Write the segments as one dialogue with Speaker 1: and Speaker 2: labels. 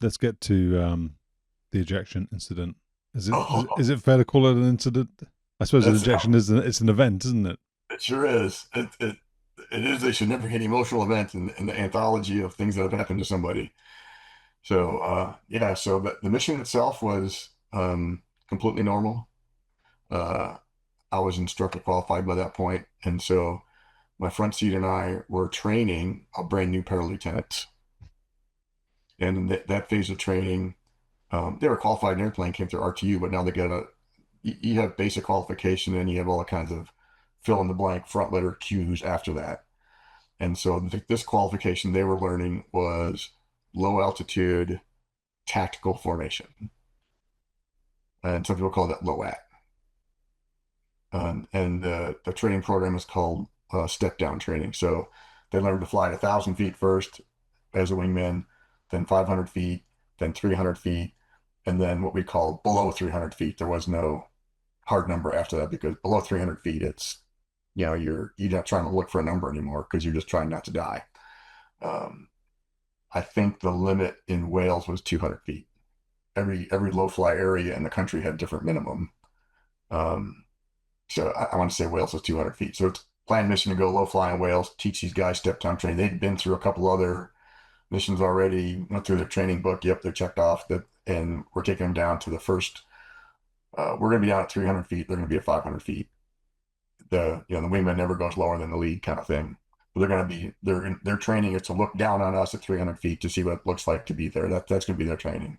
Speaker 1: let's get to the ejection incident. Is it is,
Speaker 2: Oh,
Speaker 1: is it fair to call it an incident? I suppose an
Speaker 2: that's
Speaker 1: ejection is it's an event, isn't it?
Speaker 2: it. Sure is. It is a significant emotional event in the anthology of things that have happened to somebody. So yeah, so the mission itself was completely normal. Uh, I was instructor qualified by that point, and so my front seat and I were training a brand new pair of lieutenants. And in that phase of training, they were qualified in airplane, came through RTU, but now they got you have basic qualification and you have all kinds of fill in the blank front letter Q's after that. And so this qualification they were learning was low altitude tactical formation. And some people call that low at. And the training program is called step down training. So they learned to fly at 1,000 feet first as a wingman, then 500 feet, then 300 feet, and then what we call below 300 feet. There was no hard number after that because below 300 feet, it's, you're not trying to look for a number anymore because you're just trying not to die. Um, I think the limit in Wales was 200 feet. Every low fly area in the country had different minimum. Um, So I want to say Wales was 200 feet. So it's planned mission to go low fly in Wales, teach these guys step down training. They'd been through a couple other missions already, went through their training book. Yep, they're checked off. And we're taking them down to the first. We're going to be down at 300 feet. They're going to be at 500 feet. The wingman never goes lower than the lead kind of thing. But they're going to be their training is to look down on us at 300 feet to see what it looks like to be there. That's going to be their training.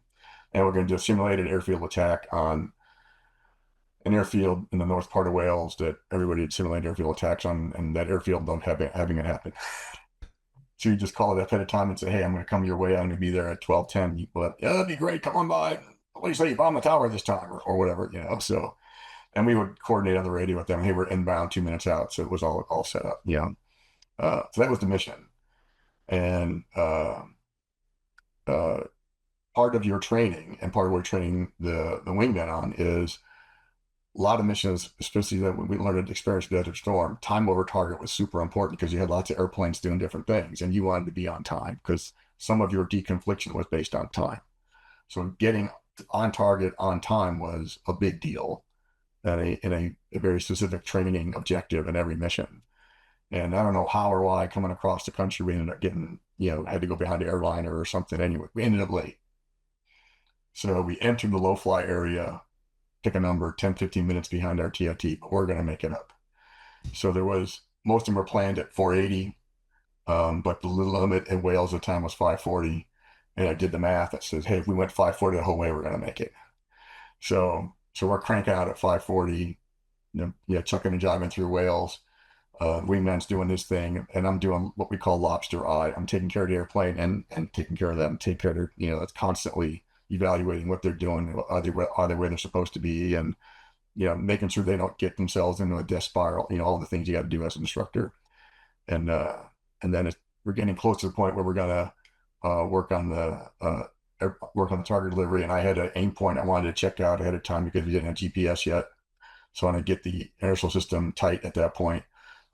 Speaker 2: And we're going to do a simulated airfield attack on an airfield in the north part of Wales that everybody had simulated airfield attacks on, and that airfield don't have it, having it happen. So you just call it up at a time and say, "Hey, I'm going to come your way. I'm going to be there at 12:10." You go, "Yeah, that'd be great. Come on by. What do you say? You bomb the tower this time, or whatever, you know." So, and we would coordinate on the radio with them. Hey, we're inbound 2 minutes out, so it was all set up. Yeah. So that was the mission, and uh, part of your training and part of what we're training the wingmen on is a lot of missions, especially that when we learned at Experience Desert Storm, time over target was super important because you had lots of airplanes doing different things and you wanted to be on time because some of your deconfliction was based on time. So getting on target on time was a big deal in a very specific training objective in every mission. And I don't know how or why coming across the country, we ended up getting, had to go behind the airliner or something. Anyway, we ended up late. So we entered the low fly area, pick a number, 10, 15 minutes behind our TOT, but we're going to make it up. So most of them were planned at 480, but the limit in Wales at the time was 540. And I did the math that says, hey, if we went 540 the whole way, we're going to make it. So we're cranking out at 540, chucking and jiving through Wales. Wingman's doing his thing, and I'm doing what we call lobster eye. I'm taking care of the airplane and taking care of them, taking care of their, that's constantly evaluating what they're doing, are they where they're supposed to be, and making sure they don't get themselves into a death spiral. All the things you got to do as an instructor, and and then we're getting close to the point where we're gonna work on the target delivery, and I had an aim point I wanted to check out ahead of time because we didn't have GPS yet, so I want to get the inertial system tight at that point.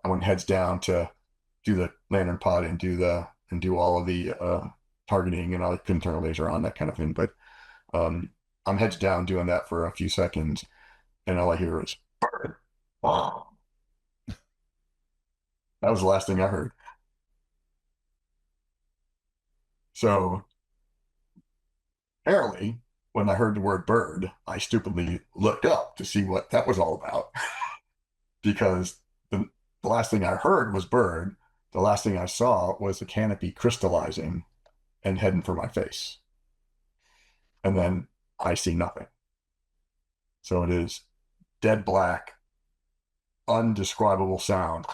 Speaker 2: I went heads down to do the lantern pod and do all of the targeting, and I couldn't turn a laser on, that kind of thing. But I'm heads down doing that for a few seconds, and all I hear is bird. Wow. That was the last thing I heard. So apparently, when I heard the word bird, I stupidly looked up to see what that was all about because the last thing I heard was bird. The last thing I saw was the canopy crystallizing and heading for my face. And then I see nothing. So it is dead black, undescribable sound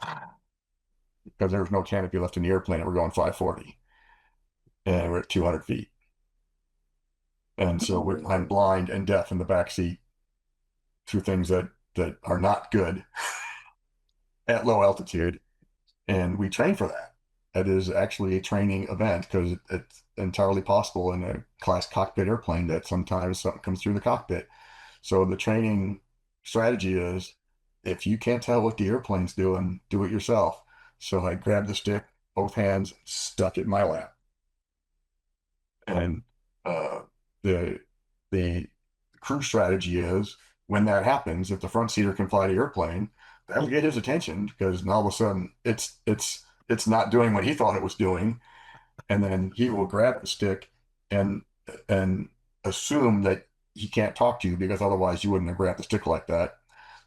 Speaker 2: because there was no canopy left in the airplane and we're going 540 and we're at 200 feet. And so I'm blind and deaf in the back seat through things that are not good at low altitude. And we train for that. It is actually a training event because it's entirely possible in a class cockpit airplane that sometimes something comes through the cockpit. So the training strategy is if you can't tell what the airplane's doing, do it yourself. So I grabbed the stick, both hands, stuck it in my lap. And Uh, the the crew strategy is when that happens, if the front seater can fly the airplane, that'll get his attention because now all of a sudden it's not doing what he thought it was doing, and then he will grab the stick and and assume that he can't talk to you because otherwise you wouldn't have grabbed the stick like that.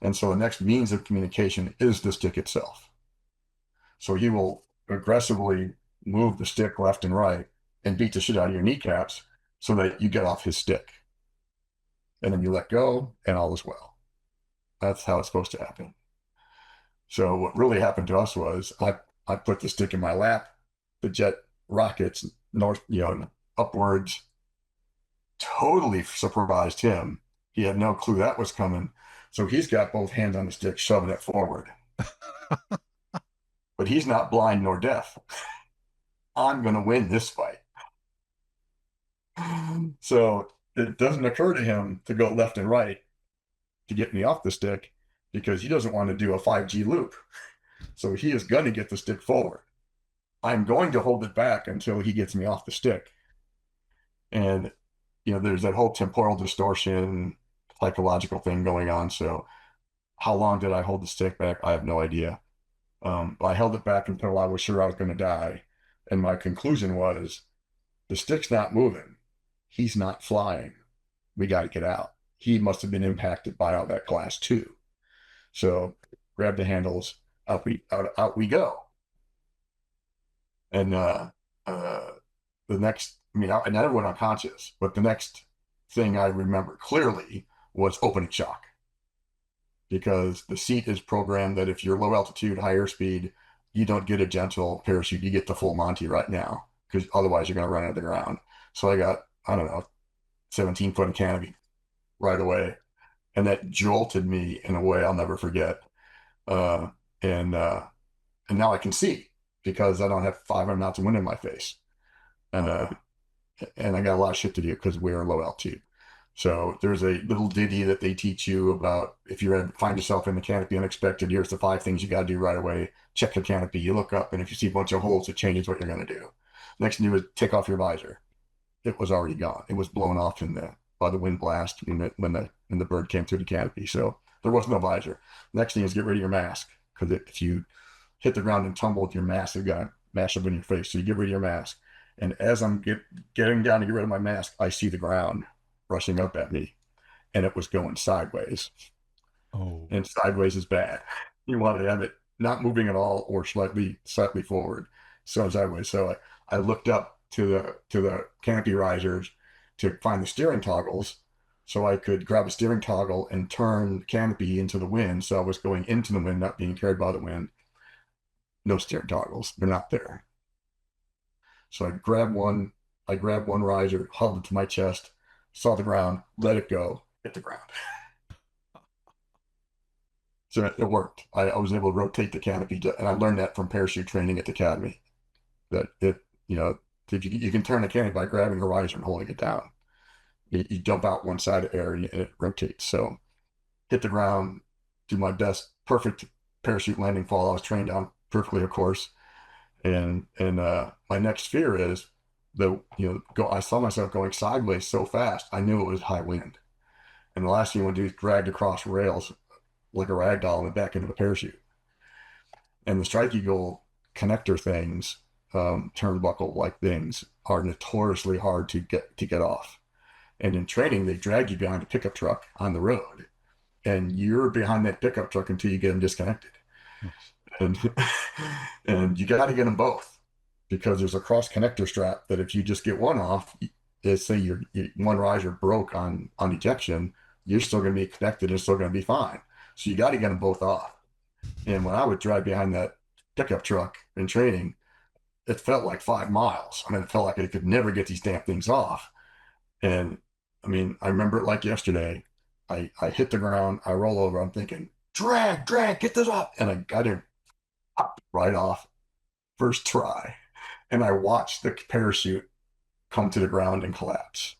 Speaker 2: And so the next means of communication is the stick itself. So he will aggressively move the stick left and right and beat the shit out of your kneecaps so that you get off his stick. And then you let go and all is well. That's how it's supposed to happen. So what really happened to us was I put the stick in my lap, the jet rockets north, upwards, totally surprised him. He had no clue that was coming. So he's got both hands on the stick, shoving it forward. But he's not blind nor deaf. I'm going to win this fight. So it doesn't occur to him to go left and right to get me off the stick because he doesn't want to do a 5G loop. So he is going to get the stick forward. I'm going to hold it back until he gets me off the stick. And, there's that whole temporal distortion, psychological thing going on. So how long did I hold the stick back? I have no idea. I held it back until I was sure I was going to die. And my conclusion was the stick's not moving. He's not flying. We got to get out. He must have been impacted by all that glass too. So grab the handles, out we go. And the next, I never went unconscious, but the next thing I remember clearly was opening shock because the seat is programmed that if you're low altitude, high airspeed, you don't get a gentle parachute, you get the full Monty right now because otherwise you're going to run out of the ground. So I got, I don't know, 17-foot of canopy right away. And that jolted me in a way I'll never forget. Uh, and now I can see because I don't have 500 knots of wind in my face. Uh, and I got a lot of shit to do because we're low altitude. So there's a little ditty that they teach you about if you find yourself in the canopy unexpected, here's the 5 things you got to do right away. Check the canopy. You look up, and if you see a bunch of holes, it changes what you're going to do. Next thing you do is take off your visor. It was already gone. It was blown off by the wind blast when the bird came through the canopy. So there was no visor. Next thing is get rid of your mask because if you hit the ground and tumble with your mask, it's going to mash up in your face. So you get rid of your mask. And as I'm getting down to get rid of my mask, I see the ground rushing up at me, and it was going sideways.
Speaker 1: Oh.
Speaker 2: And sideways is bad. You want to have it not moving at all or slightly forward. So sideways. So I looked up to the canopy risers to find the steering toggles so I could grab a steering toggle and turn the canopy into the wind. So I was going into the wind, not being carried by the wind. No steering toggles. They're not there. So I grabbed one riser, held it to my chest, saw the ground, let it go, hit the ground. So it worked. I was able to rotate the canopy, and I learned that from parachute training at the academy. That if you can turn the canopy by grabbing the riser and holding it down. You jump out one side of air and it rotates. So hit the ground, do my best, perfect parachute landing fall. I was trained on perfectly, of course. And my next fear is I saw myself going sideways so fast. I knew it was high wind. And the last thing you want to do is drag across rails like a rag doll in the back end of a parachute. And the Strike Eagle connector things, turnbuckle like things, are notoriously hard to get off. And in training, they drag you behind a pickup truck on the road, and you're behind that pickup truck until you get them disconnected. And and you got to get them both because there's a cross connector strap that if you just get one off, say your one riser broke on ejection, you're still going to be connected and still going to be fine. So you got to get them both off. And when I would drive behind that pickup truck in training, it felt like 5 miles. It felt like I could never get these damn things off. And I remember it like yesterday. I hit the ground, I roll over, I'm thinking, drag, get this up. And I got it right off, first try. And I watched the parachute come to the ground and collapse.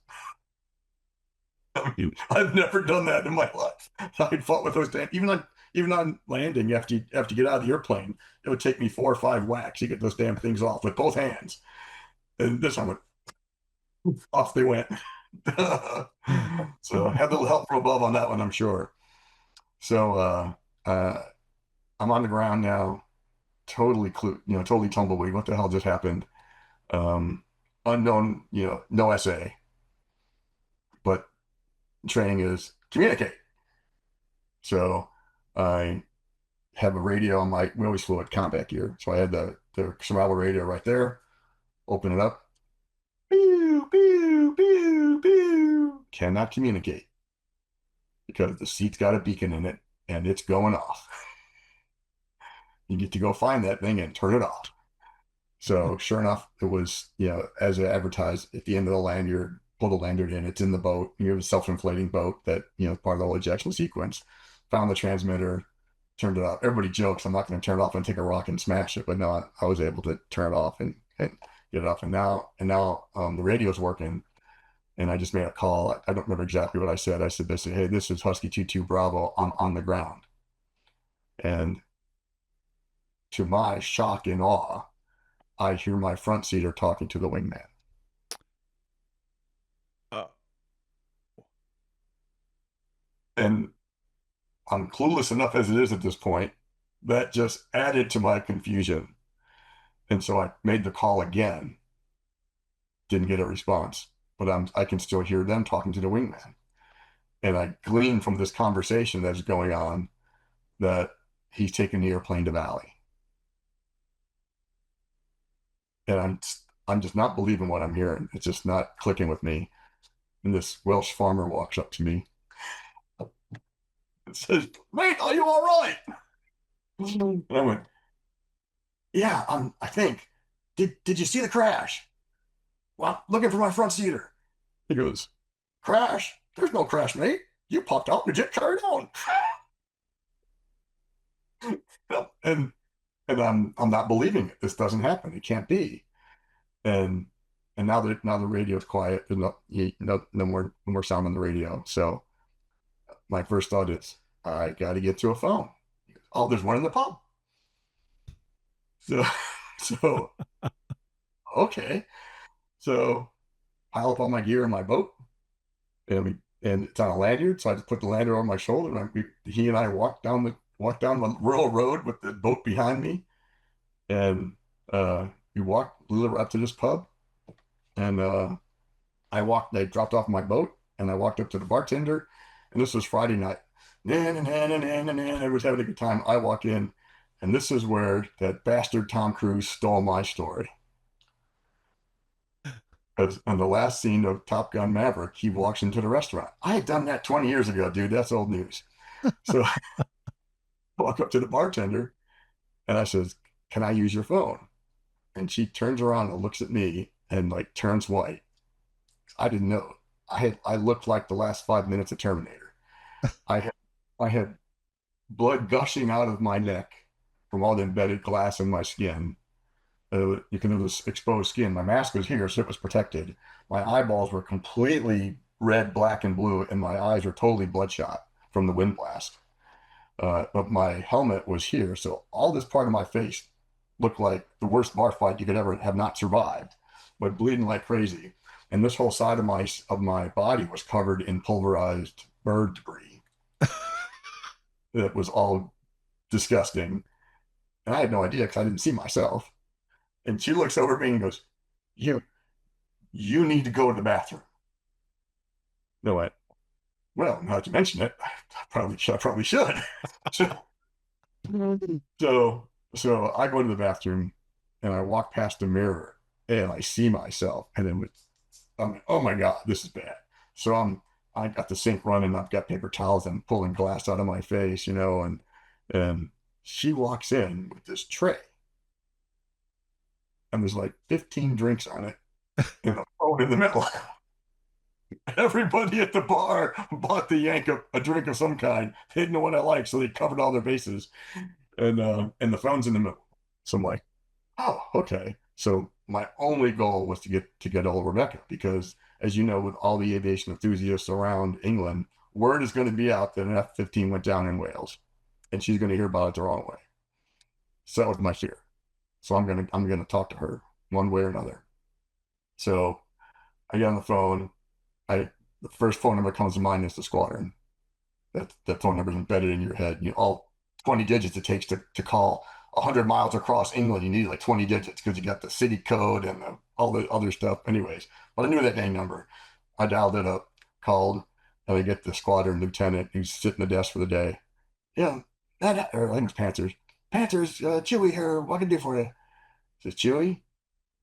Speaker 2: I've never done that in my life. I'd fought with those damn, even on landing, you have to get out of the airplane. It would take me 4 or 5 whacks to get those damn things off with both hands. And this one went, Off they went. So had a little help from above on that one, I'm sure. So I'm on the ground now, totally tumbleweed. What the hell just happened? Um, Unknown, no SA, but training is communicate. So I have a radio on my, we always flew at combat gear. So I had the survival radio right there, open it up. Pew, pew, pew, pew. Cannot communicate because the seat's got a beacon in it and it's going off. You get to go find that thing and turn it off. So sure enough, it was, as advertised at the end of the lanyard, pull the lanyard in, it's in the boat. You have a self-inflating boat that, part of the whole ejection sequence. Found the transmitter, turned it off. Everybody jokes I'm not going to turn it off and take a rock and smash it, but no, I was able to turn it off and get it off. And now the radio's working. And I just made a call. I don't remember exactly what I said. I said basically, hey, this is Husky 22 Bravo. I'm on the ground. And to my shock and awe, I hear my front seater talking to the wingman.
Speaker 1: Uh,
Speaker 2: And I'm clueless enough as it is at this point. That just added to my confusion. And so I made the call again, didn't get a response, but I can still hear them talking to the wingman. And I glean from this conversation that's going on that he's taking the airplane to Valley. And I'm just not believing what I'm hearing. It's just not clicking with me. And this Welsh farmer walks up to me and says, "Mate, are you all right?" And I went, "Yeah, I think. Did you see the crash?" "Well, I'm looking for my front seater." He goes, "Crash? There's no crash, mate. You popped out and jet carried on." and and I'm not believing it. This doesn't happen. It can't be. And now the radio's quiet. There's no more sound on the radio. So my first thought is, I got to get to a phone. Oh, there's one in the pub. So so okay. So pile up all my gear in my boat, and it's on a lanyard. So I just put the lanyard on my shoulder, and he and I walked down the rural road with the boat behind me, and we walked a little up to this pub, and I dropped off my boat, and I walked up to the bartender, and this was Friday night. I was having a good time. I walk in, and this is where that bastard Tom Cruise stole my story. Because on the last scene of Top Gun Maverick, he walks into the restaurant. I had done that 20 years ago, dude. That's old news. So I walk up to the bartender and I says, "Can I use your phone?" And she turns around and looks at me and like turns white. I didn't know. I looked like the last 5 minutes of Terminator. I had I had blood gushing out of my neck from all the embedded glass in my skin. You can have this exposed skin. My mask was here, so it was protected. My eyeballs were completely red, black, and blue, and my eyes were totally bloodshot from the wind blast. But my helmet was here, so all this part of my face looked like the worst bar fight you could ever have not survived, but bleeding like crazy. And this whole side of my body was covered in pulverized bird debris. It was all disgusting, and I had no idea because I didn't see myself. And she looks over at me and goes, "You, you need to go to the bathroom." No, I, well, now that you mention it, I probably should. So, so I go to the bathroom and I walk past the mirror and I see myself, and then I'm like, "Oh my God, this is bad." So I got the sink running. I've got paper towels. I'm pulling glass out of my face, and she walks in with this tray, and there's like 15 drinks on it and a phone in the middle. Everybody at the bar bought the yank a drink of some kind. They didn't know what I liked, so they covered all their bases. And the phone's in the middle. So I'm like, "Oh, okay." So my only goal was to get old Rebecca because, as you know, with all the aviation enthusiasts around England, word is going to be out that an F-15 went down in Wales, and she's going to hear about it the wrong way. So that was my fear. So I'm gonna talk to her one way or another. So I get on the phone. The first phone number comes to mind is the squadron. That phone number is embedded in your head. All 20 digits it takes to call 100 miles across England. You need like 20 digits because you got the city code and all the other stuff. Anyways, but I knew that dang number. I dialed it up, called, and I get the squadron lieutenant who's sitting at the desk for the day. Yeah, or I think it's Panthers. Panthers, Chewy here. What can I do for you? Says Chewy,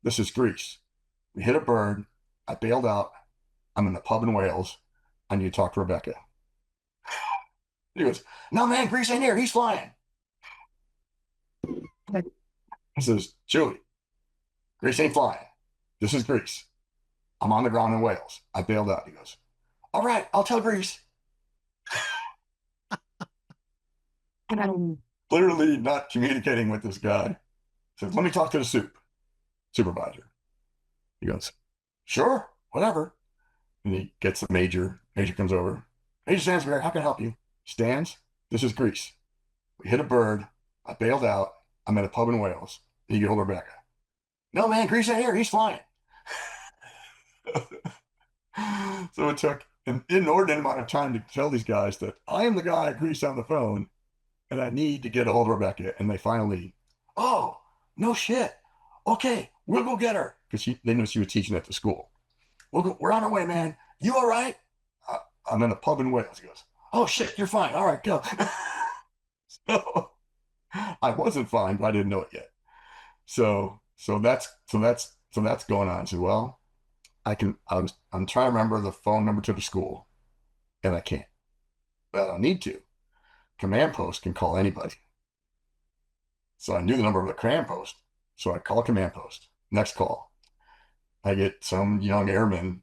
Speaker 2: this is Greece. We hit a bird. I bailed out. I'm in the pub in Wales. I need to talk to Rebecca. He goes, no, man, Greece ain't here. He's flying. I says, Chewy, Greece ain't flying. This is Greece. I'm on the ground in Wales. I bailed out. He goes, all right, I'll tell Greece. And I'm literally not communicating with this guy. He says, let me talk to the supervisor. He goes, sure, whatever. And he gets the major. Major comes over. Major Stansberry, how can I help you? Stans, this is Greece. We hit a bird. I bailed out. I'm at a pub in Wales. And you get hold of Rebecca. No, man, Greece ain't here. He's flying. So it took an inordinate amount of time to tell these guys that I am the guy at Greece on the phone and I need to get a hold of Rebecca. And they finally, oh, no shit. Okay, we'll go get her. Because they knew she was teaching at the school. We're on our way, man. You all right? I'm in a pub in Wales. He goes, oh shit, you're fine. All right, go. So I wasn't fine, but I didn't know it yet. So that's going on. I said, well, I'm trying to remember the phone number to the school, and I can't. But I don't need to. Command post can call anybody. So I knew the number of the command post. So I call command post. Next call. I get some young airman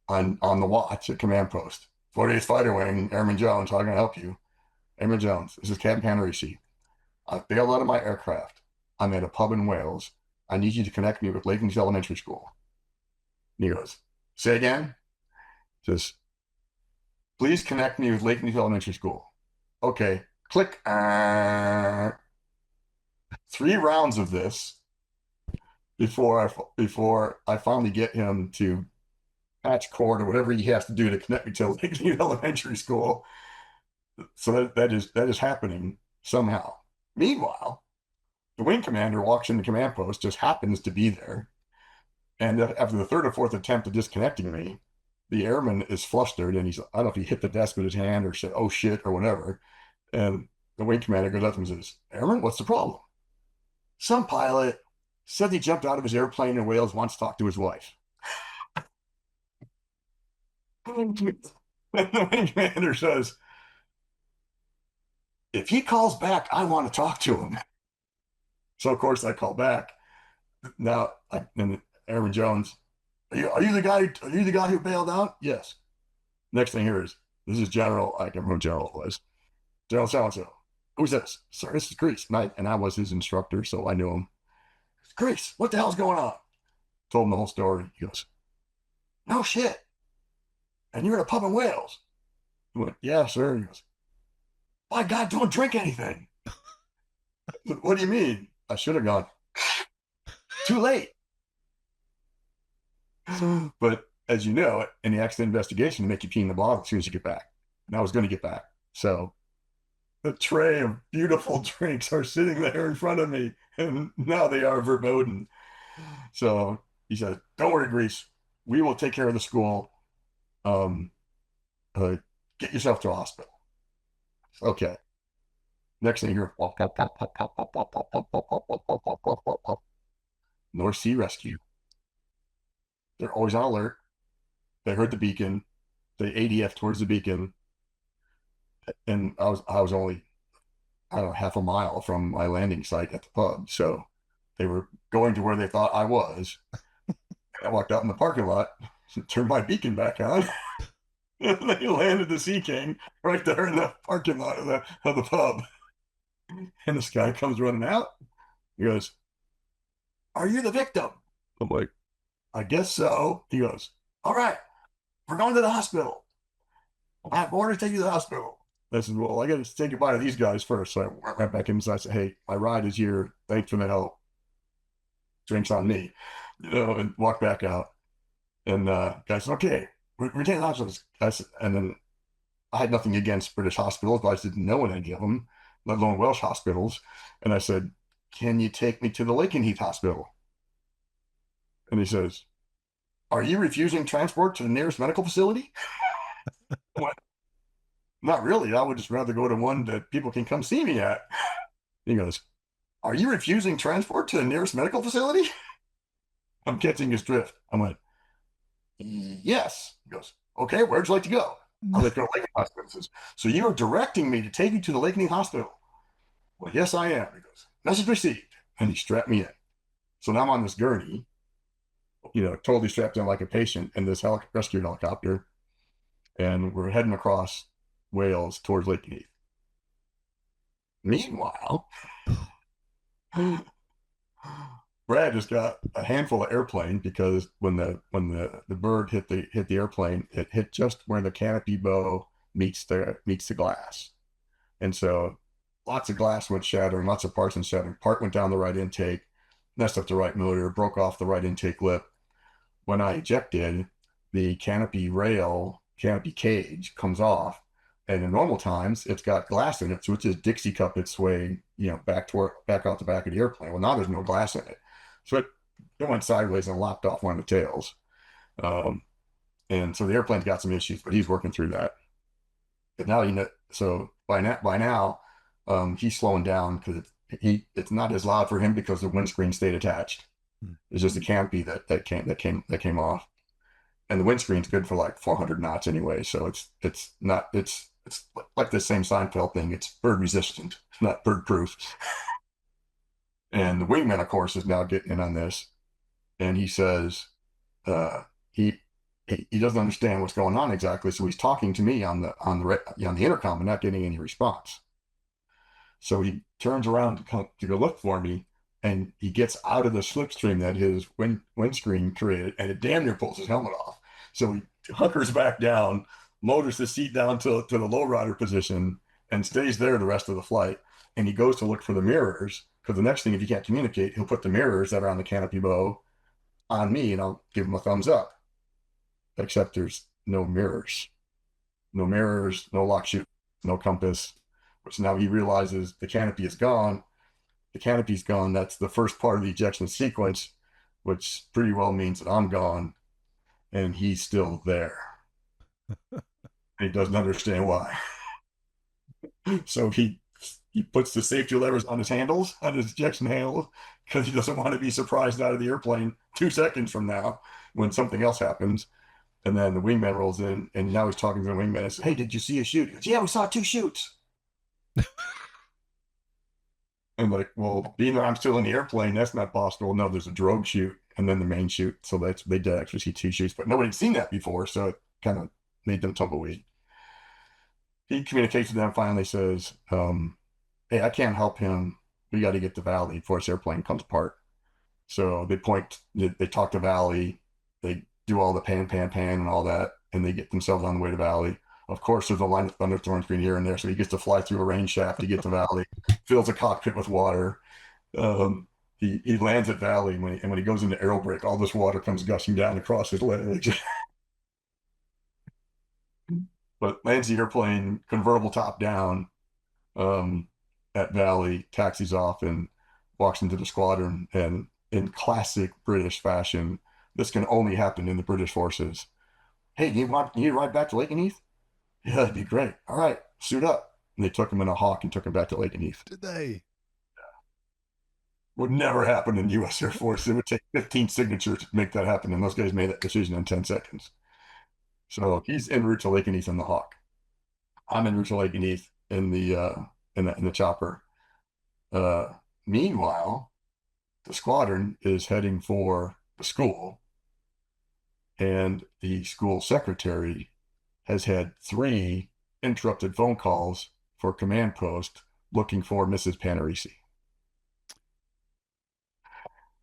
Speaker 2: on the watch at command post. 48th Fighter Wing, Airman Jones, how can I help you? Airman Jones, this is Captain Panarisi. I've bailed out of my aircraft. I'm at a pub in Wales. I need you to connect me with Laken's Elementary School. And he goes, say again? Says, please connect me with Laken's Elementary School. Okay, click. 3 rounds of this before I finally get him to patch cord or whatever he has to do to connect me to Laken's Elementary School. So that is happening somehow. Meanwhile, the wing commander walks in the command post, just happens to be there. And after the 3rd or 4th attempt at disconnecting me, the airman is flustered and I don't know if he hit the desk with his hand or said, oh shit, or whatever. And the wing commander goes up and says, Airman, what's the problem? Some pilot said he jumped out of his airplane in Wales, wants to talk to his wife. And the wing commander says, if he calls back, I want to talk to him. So, of course, I call back. Now, and Airman Jones, are you the guy who bailed out? Yes. Next thing here is, this is General, I can't remember who General was. General so-and-so. Who's this? Sir, this is Grease. And I was his instructor, so I knew him. Grease, what the hell's going on? Told him the whole story. He goes, no shit. And you're at a pub in Wales. I went, yeah, sir. He goes, by God, don't drink anything. What do you mean? I should have gone. Too late. But as you know, in the accident investigation, they make you pee in the bottle as soon as you get back. And I was going to get back. So the tray of beautiful drinks are sitting there in front of me, and now they are verboten. So he said, don't worry, Grease. We will take care of the school. Get yourself to a hospital. Okay. Next thing you hear, North Sea Rescue. They're always on alert. They heard the beacon. They ADF towards the beacon. And I was only, I don't know, half a mile from my landing site at the pub. So they were going to where they thought I was. I walked out in the parking lot, turned my beacon back on, and they landed the Sea King right there in the parking lot of the pub. And this guy comes running out. He goes, are you the victim? I'm like, I guess so. He goes, all right, we're going to the hospital. I have orders to take you to the hospital. I said, well, I got to say goodbye to these guys first. So I went back inside. I said, hey, my ride is here. Thanks for the help. Drinks on me, and walked back out. And guy said, okay, we're taking hospitals. And then I had nothing against British hospitals, but I just didn't know any of them, let alone Welsh hospitals. And I said, can you take me to the Lakenheath Hospital? And he says, are you refusing transport to the nearest medical facility? I went, not really. I would just rather go to one that people can come see me at. He goes, are you refusing transport to the nearest medical facility? I'm catching his drift. I went, yes. He goes, okay, where'd you like to go? I'd like to go to Lakenheath Hospital. He says, so you're directing me to take you to the Lakenheath Hospital? Well, yes, I am. He goes, message received. And he strapped me in. So now I'm on this gurney, totally strapped in like a patient in this rescue helicopter. And we're heading across Wales towards Lakenheath. Meanwhile, Brad just got a handful of airplane because when the bird hit the airplane, it hit just where the canopy bow meets the glass. And so lots of glass went shattering, lots of parts went shattering. Part went down the right intake, messed up the right motor, broke off the right intake lip. When I ejected, the canopy cage comes off. And in normal times, it's got glass in it, so it's just Dixie cup its way, back out the back of the airplane. Well, now there's no glass in it, so it went sideways and lopped off one of the tails. Um, and so the airplane's got some issues, but he's working through that. But now so by now, he's slowing down because it's not as loud for him because the windscreen stayed attached. It's just the canopy that came off, and the windscreen's good for like 400 knots anyway. So it's like the same Seinfeld thing. It's bird resistant, not bird proof. And the wingman, of course, is now getting in on this, and he says uh, he he doesn't understand what's going on exactly. So he's talking to me on the intercom and not getting any response. So he turns around to go look for me, and he gets out of the slipstream that his windscreen created, and it damn near pulls his helmet off. So he hunkers back down, motors the seat down to the low rider position, and stays there the rest of the flight. And he goes to look for the mirrors because the next thing, if he can't communicate, he'll put the mirrors that are on the canopy bow on me, and I'll give him a thumbs up. Except there's no mirrors, no lock shoot, no compass. Which now he realizes the canopy is gone. The canopy's gone. That's the first part of the ejection sequence, which pretty well means that I'm gone and he's still there. He doesn't understand why. So he puts the safety levers on his handles, on his ejection handles, because he doesn't want to be surprised out of the airplane 2 seconds from now when something else happens. And then the wingman rolls in, and now he's talking to the wingman and says, hey, did you see a shoot? He goes, yeah, we saw 2 shoots. I'm like, well, being that I'm still in the airplane, that's not possible. No, there's a drogue shoot and then the main shoot. So they did actually see 2 shoots, but nobody had seen that before. So it kind of made them tumbleweed. He communicates with them, finally says, hey, I can't help him. We got to get to Valley before his airplane comes apart. So they talk to Valley. They do all the pan, and all that, and they get themselves on the way to Valley. Of course, there's a line of thunderstorms between here and there, so he gets to fly through a rain shaft to get to Valley, fills a cockpit with water. He lands at Valley, and when he goes into aero brake, all this water comes gushing down across his legs. But lands the airplane, convertible top down, um, at Valley, taxis off, and walks into the squadron. And in classic British fashion, this can only happen in the British forces. Hey, you need to ride back to Lakenheath? Yeah, that'd be great. All right, suit up. And they took him in a Hawk and took him back to Lakenheath.
Speaker 1: Did they?
Speaker 2: Would never happen in the U.S. Air Force. It would take 15 signatures to make that happen, and those guys made that decision in 10 seconds. So he's en route to Lakenheath in the Hawk. I'm en route to Lakenheath in the chopper. Uh, Meanwhile, the squadron is heading for the school, and the school secretary has had 3 interrupted phone calls for command post looking for Mrs. Panarisi.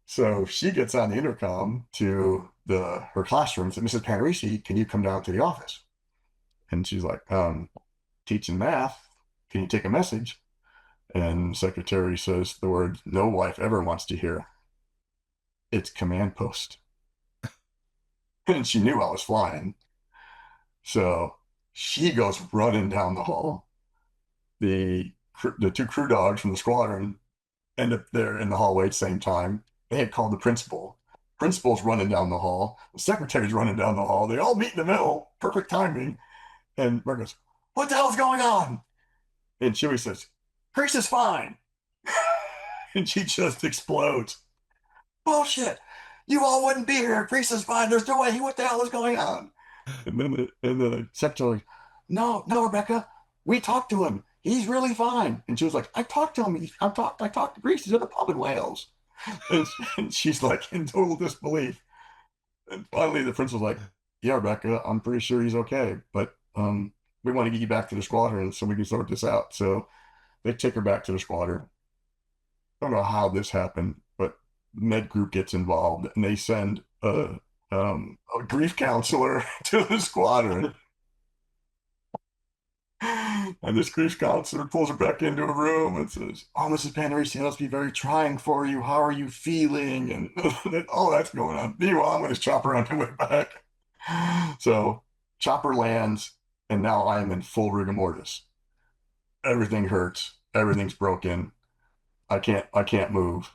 Speaker 2: So she gets on the intercom to her classroom and said, Mrs. Panarisi, can you come down to the office? And she's like, teaching math. Can you take a message? And the secretary says the word no wife ever wants to hear. It's command post. and she knew I was flying. So she goes running down the hall. The two crew dogs from the squadron end up there in the hallway at the same time. They had called the principal. Principal's running down the hall. The secretary's running down the hall. They all meet in the middle. Perfect timing. And Mark goes, "What the hell's going on?" And Chewie says, "Chris is fine." And she just explodes. "Bullshit. You all wouldn't be here. Chris is fine. There's no way. What the hell is going on?" And then the secretary, "No, no, Rebecca. We talked to him. He's really fine." And she was like, "I talked to him. I talked to Greece. He's at the pub in Wales." And, and she's like in total disbelief. And finally, the prince was like, "Yeah, Rebecca, I'm pretty sure he's okay, but we want to get you back to the squadron so we can sort this out." So they take her back to the squadron. I don't know how this happened, but med group gets involved and they send a grief counselor to the squadron. And this grief counselor pulls her back into a room and says, "Oh, Mrs. Panarisi, it must be very trying for you. How are you feeling?" And all that's going on. Meanwhile, I'm going to chopper on the way back. So chopper lands, and now I am in full rigor mortis. Everything hurts. Everything's broken. I can't move.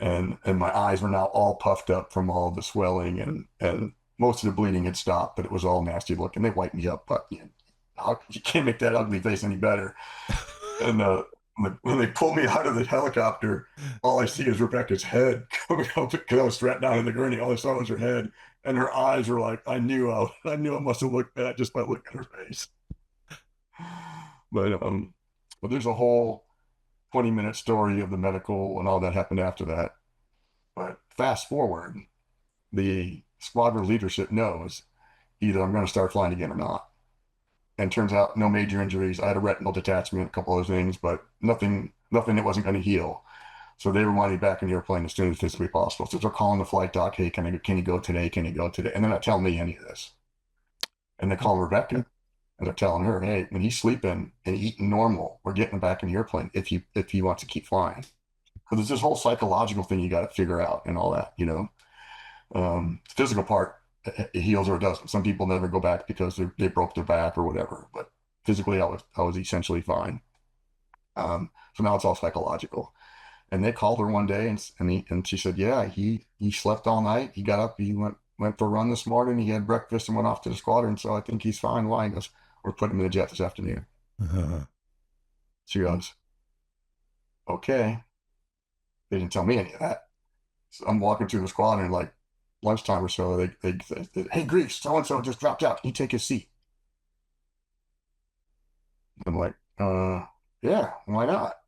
Speaker 2: And my eyes were now all puffed up from all the swelling, and most of the bleeding had stopped, but it was all nasty looking. They wiped me up, but you can't make that ugly face any better. And when they pull me out of the helicopter, all I see is Rebecca's head coming up because I was strapped down in the gurney. All I saw was her head, and her eyes were like, I knew I must have looked bad just by looking at her face. But there's a whole 20-minute story of the medical and all that happened after that. But fast forward, the squadron leadership knows either I'm going to start flying again or not. And turns out no major injuries. I had a retinal detachment, a couple other things, but nothing that wasn't going to heal. So they wanted me back in the airplane as soon as physically possible. So they're calling the flight doc, "Hey, can you go today? Can you go today?" And they're not telling me any of this. And they call Rebecca and they're telling her, "Hey, when he's sleeping and eating normal, we're getting him back in the airplane if he wants to keep flying." Because it's this whole psychological thing you got to figure out and all that. Physical part, it heals or it doesn't. Some people never go back because they broke their back or whatever. But physically, I was essentially fine. So now it's all psychological. And they called her one day and she said, "Yeah, he slept all night. He got up. He went for a run this morning. He had breakfast and went off to the squadron. So I think he's fine." Why? He goes, "We're putting him in the jet this afternoon." She goes, "Okay." They didn't tell me any of that. So I'm walking through the squadron like lunchtime or so. They said, "Hey, Greece, so and so just dropped out. Can you take his seat?" I'm like, yeah, why not?"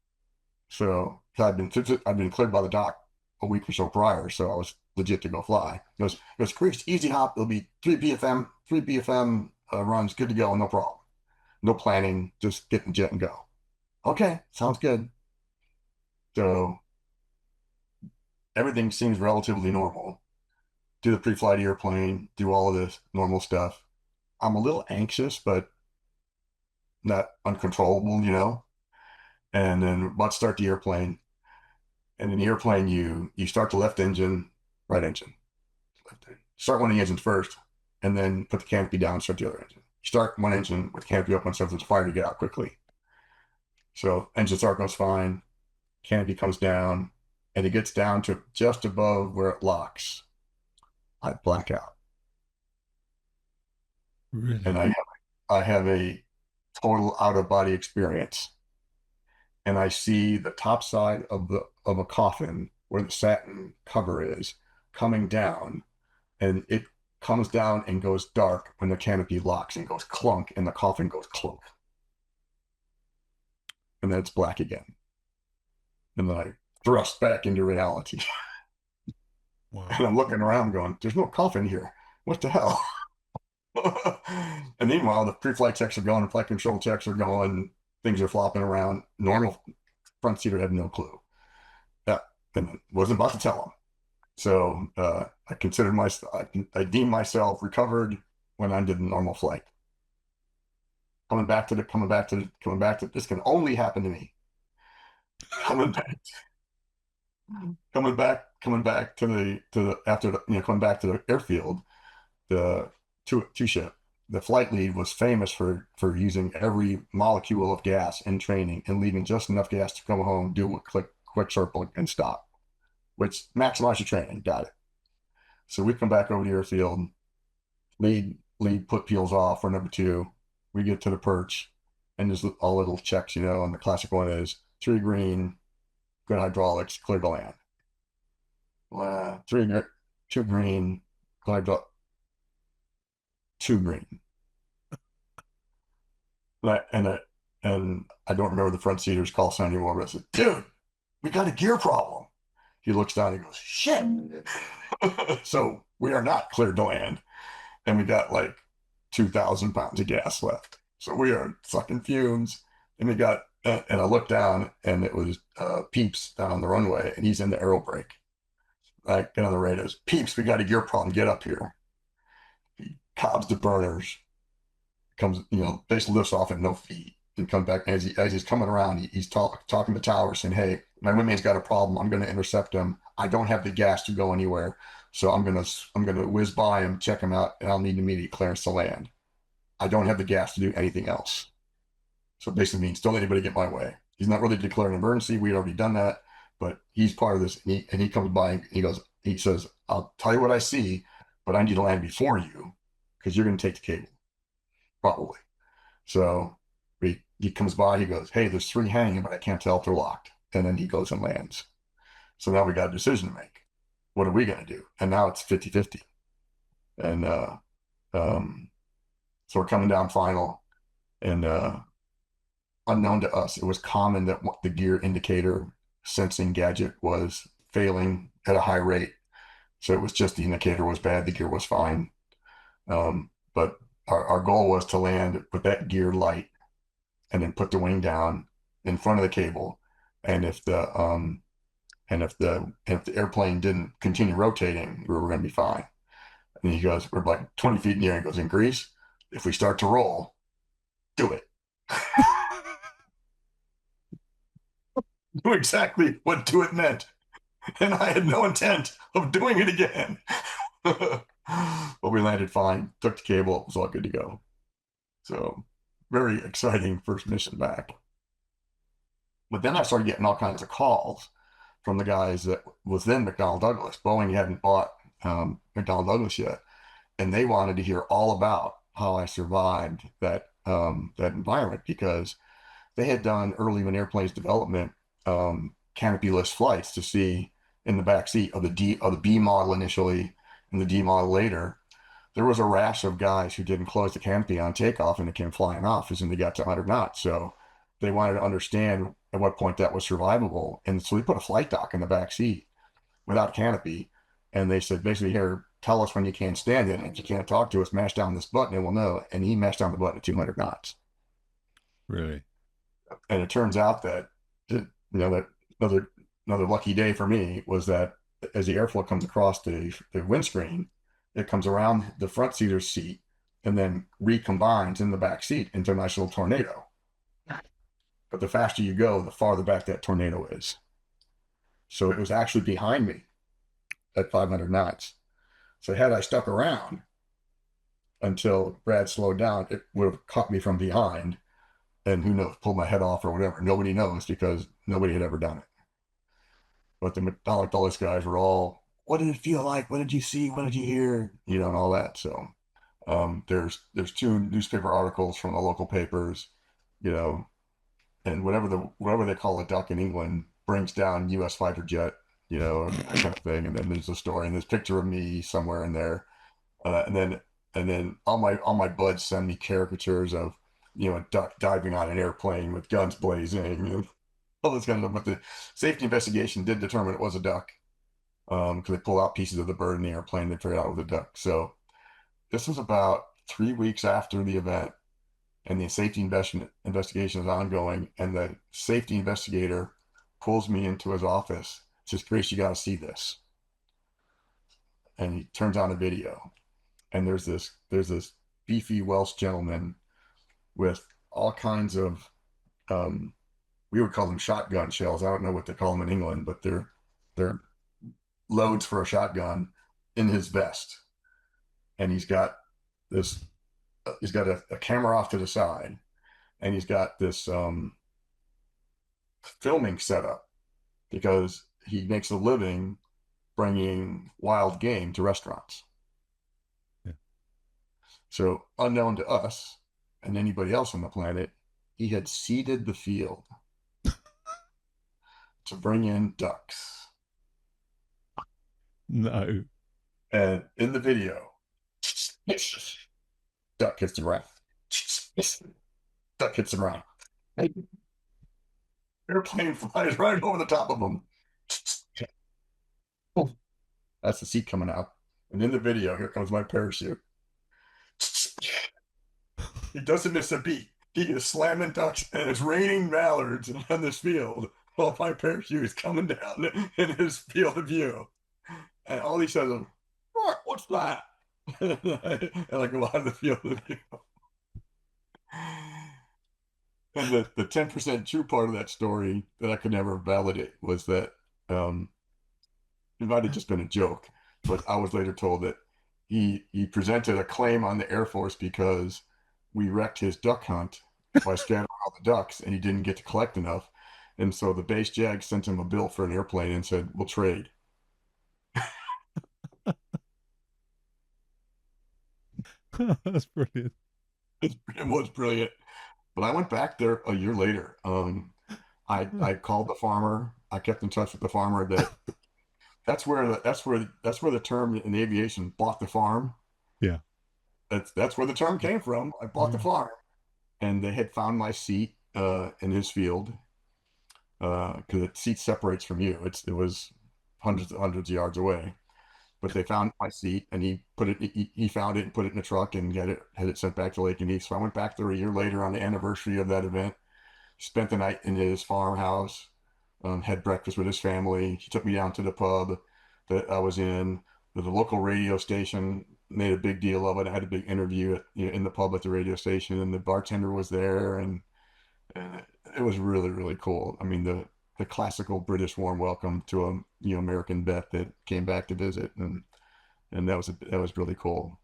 Speaker 2: So I'd been cleared by the doc a week or so prior, so I was legit to go fly. It goes, "Greece, easy hop. It'll be three BFM runs, good to go, no problem. No planning, just get in the jet and go." "Okay, sounds good." So everything seems relatively normal. Do the pre-flight airplane, do all of this normal stuff. I'm a little anxious, but not uncontrollable. And then about to start the airplane, and in the airplane, you start the left engine, right engine, left engine. Start one of the engines first, and then put the canopy down, start the other engine. You start one engine with the canopy up, and stuff that's fire to get out quickly. So engine start goes fine, canopy comes down, and it gets down to just above where it locks. I black out, and
Speaker 1: Really?
Speaker 2: I have a total out of body experience, and I see the top side of a coffin where the satin cover is coming down, and it comes down and goes dark when the canopy locks and goes clunk, and the coffin goes clunk, and then it's black again, and then I thrust back into reality.
Speaker 1: Wow.
Speaker 2: And I'm looking around, going, "There's no coffin here. What the hell?" And meanwhile, the pre-flight checks are going, the flight control checks are going, things are flopping around. Normal front seater had no clue. Yeah, and wasn't about to tell them. So I considered myself, I deemed myself recovered when I did the normal flight. Coming back to this can only happen to me. Coming back, coming back to the after the, coming back to the airfield. the two ship. The flight lead was famous for using every molecule of gas in training and leaving just enough gas to come home, do a quick circle, and stop, which maximized your training. Got it. So we come back over to the airfield. Lead put peels off for number two. We get to the perch, and there's all little checks, and the classic one is three green, good hydraulics, clear to land. Two green, two green. And I don't remember the front seater's call sign anymore, but I said, dude, we got a gear problem. He looks down and goes, shit. So we are not cleared to land. And we got like 2,000 pounds of gas left. So we are sucking fumes. And I looked down and it was Peeps down on the runway and he's in the aero brake. I get on the radios, Peeps, we got a gear problem. Get up here. He cobs the burners, comes, basically lifts off at no feet and comes back. As he's coming around, he's talking to tower saying, hey, my wingman's got a problem. I'm going to intercept him. I don't have the gas to go anywhere. So I'm gonna whiz by him, check him out, and I'll need immediate clearance to land. I don't have the gas to do anything else. So it basically means don't let anybody get my way. He's not really declaring an emergency. We'd already done that, but he's part of this. And he comes by and he says, I'll tell you what I see, but I need to land before you because you're going to take the cable, probably. So he comes by, he goes, hey, there's three hanging, but I can't tell if they're locked. And then he goes and lands. So now we got a decision to make. What are we going to do? And now it's 50-50. And so we're coming down final. And unknown to us, it was common that the gear indicator sensing gadget was failing at a high rate. So it was just the indicator was bad, the gear was fine. But our goal was to land with that gear light and then put the wing down in front of the cable. And if the airplane didn't continue rotating, we were going to be fine. And he goes, we're like 20 feet in the air. He goes, in grease, if we start to roll, do it. Knew exactly what do it meant. And I had no intent of doing it again. But we landed fine, took the cable, it was all good to go. So very exciting first mission back. But then I started getting all kinds of calls from the guys that was then McDonnell Douglas. Boeing hadn't bought McDonnell Douglas yet, and they wanted to hear all about how I survived that environment because they had done early in airplanes development canopy-less flights to see in the back seat of the B model initially and the D model later. There was a rash of guys who didn't close the canopy on takeoff and it came flying off as soon as they got to 100 knots. So they wanted to understand at what point that was survivable. And so we put a flight dock in the back seat without canopy. And they said, basically, here, tell us when you can't stand it. And if you can't talk to us, mash down this button and we'll know. And he mashed down the button at 200 knots.
Speaker 1: Really?
Speaker 2: And it turns out that, that another lucky day for me was that as the airflow comes across the windscreen, it comes around the front seater's seat and then recombines in the back seat into a nice little tornado. But the faster you go, the farther back that tornado is. So it was actually behind me at 500 knots. So had I stuck around until Brad slowed down, it would have caught me from behind and who knows, pulled my head off or whatever. Nobody knows because nobody had ever done it. But the McDonnell Douglas guys were all, what did it feel like? What did you see? What did you hear? And all that. So there's two newspaper articles from the local papers, and whatever they call a duck in England brings down U.S. fighter jet, that kind of thing. And then there's a story and there's a picture of me somewhere in there. And then all my buds send me caricatures of, a duck diving on an airplane with guns blazing, all this kind of stuff. But the safety investigation did determine it was a duck because they pulled out pieces of the bird in the airplane. They figured out it was a duck. So this was about 3 weeks after the event, and the safety investigation is ongoing. And the safety investigator pulls me into his office, says, Grace, you got to see this. And he turns on a video, and there's this beefy Welsh gentleman with all kinds of we would call them shotgun shells. I don't know what they call them in England, but they're loads for a shotgun in his vest. and he's got this. He's got a camera off to the side, and he's got this filming setup because he makes a living bringing wild game to restaurants.
Speaker 1: Yeah.
Speaker 2: So, unknown to us and anybody else on the planet, he had seeded the field to bring in ducks.
Speaker 1: No.
Speaker 2: And in the video, duck hits the ground. Duck hits the ground. Airplane flies right over the top of them. That's the seat coming out. And in the video, here comes my parachute. He doesn't miss a beat. He is slamming ducks, and it's raining mallards on this field while my parachute is coming down in his field of view. And all he says is, "What's that?" And I go out of the field of view. And the 10% true part of that story that I could never validate was that it might have just been a joke, but I was later told that he presented a claim on the Air Force because we wrecked his duck hunt by scattering all the ducks, and he didn't get to collect enough. And so the base JAG sent him a bill for an airplane and said, "We'll trade."
Speaker 1: That's brilliant.
Speaker 2: It was brilliant. But I went back there a year later. I called the farmer. I kept in touch with the farmer. That's where the term in aviation, "bought the farm."
Speaker 1: Yeah.
Speaker 2: That's where the term came from. I bought the farm, and they had found my seat in his field because the seat separates from you. It was hundreds of yards away, but they found my seat, and he found it and put it in a truck and had it sent back to Lake Unique. So I went back there a year later on the anniversary of that event, spent the night in his farmhouse, had breakfast with his family. He took me down to the pub that I was in. The local radio station made a big deal of it. I had a big interview in the pub at the radio station, and the bartender was there, and it was really, really cool. I mean, the classical British warm welcome to a American vet that came back to visit, and that was really cool.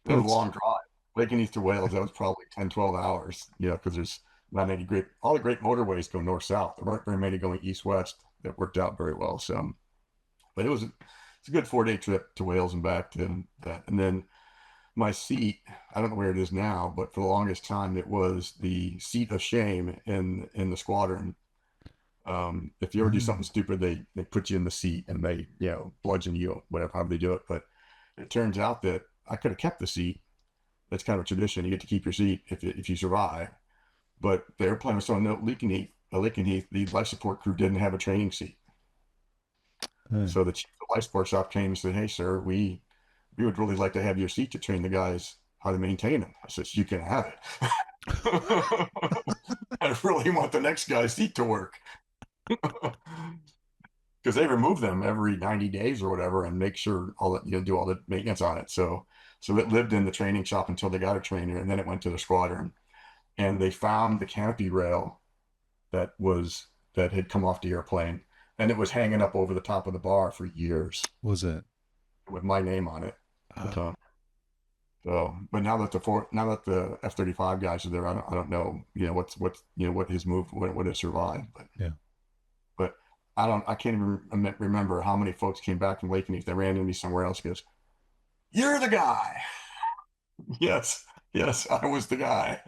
Speaker 2: It was a
Speaker 1: That's
Speaker 2: long drive. Lake East to Wales, that was probably 10, 12 hours, because there's not any all the great motorways go north south. There weren't very many going east west. That worked out very well. So, but it's a good 4-day trip to Wales and back to that. And then my seat, I don't know where it is now, but for the longest time, it was the seat of shame in the squadron. If you ever do something stupid, they put you in the seat and they, bludgeon you, whatever, how they do it. But it turns out that I could have kept the seat. That's kind of a tradition. You get to keep your seat if you survive. But the airplane was so Lakenheath, the life support crew didn't have a training seat. So the chief of the life support shop came and said, "Hey, sir, we would really like to have your seat to train the guys how to maintain them." I said, "You can have it." I really want the next guy's seat to work. Because they remove them every 90 days or whatever and make sure do all the maintenance on it. So it lived in the training shop until they got a trainer, and then it went to the squadron. And they found the canopy rail that had come off the airplane, and it was hanging up over the top of the bar for years.
Speaker 1: Was it?
Speaker 2: With my name on it. But now that the F-35 guys are there, I don't know, what his move would have survived, but
Speaker 1: yeah.
Speaker 2: But I can't even remember how many folks came back from Lake, and if they ran into me somewhere else, goes, "You're the guy." Yes, I was the guy.